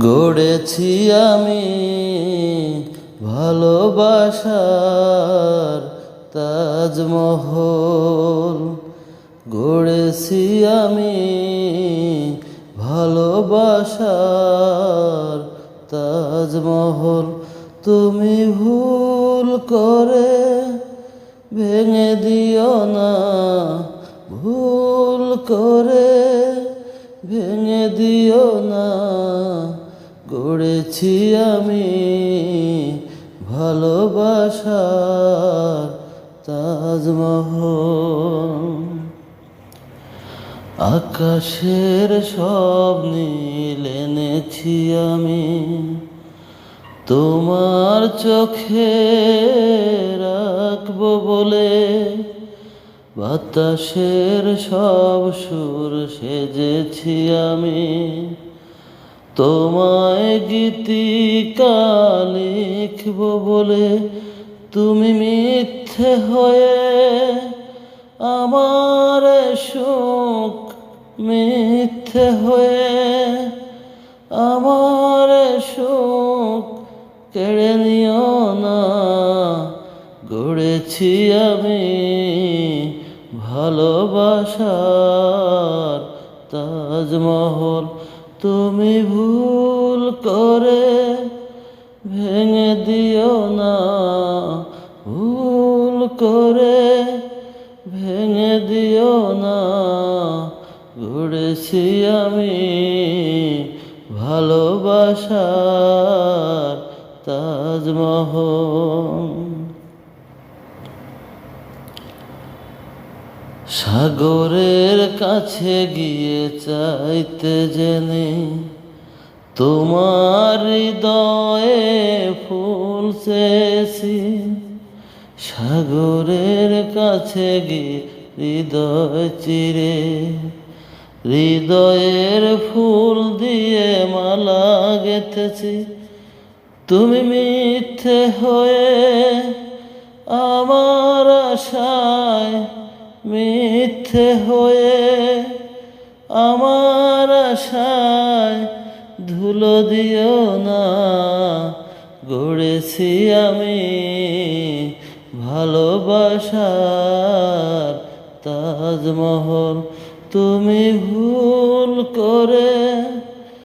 গড়েছি আমি ভালোবাসার তাজমহল, গড়েছি আমি ভালোবাসার তাজমহল। তুমি ভুল করে ভেঙে দিও না, ভুল করে ভেঙে দিও না। গড়েছি আমি ভালোবাসার তাজমহল। আকাশের সব নীল এনেছি আমি তোমার চোখে রাখবো বলে, বাতাসের সব সুর সেজেছি আমি তোমায় গীতিকা লিখবো বলে। তুমি মিথ্যে হয়ে আমার সুখ, মিথ্যে হয়ে আমার সুখ কেড়ে নিও না। গড়েছি আমি ভালোবাসার তাজমহল, তুমি ভুল করে ভেঙে দিও না, ভুল করে ভেঙে দিও না। গড়েছি আমি ভালোবাসার তাজমহল। সাগরের কাছে গিয়ে চাইতে জেনে তোমার হৃদয়ে ফুল চেয়েছি, সাগরের কাছে গিয়ে হৃদয় চিরে হৃদয়ের ফুল দিয়ে মালা গেঁথেছি। তুমি মিথ্যে হয়ে আমার আশায়, মিথ্যে হয়ে আমার আশায় ধুলো দিও না। গড়েছি আমি ভালোবাসার তাজমহল, তুমি ভুল করে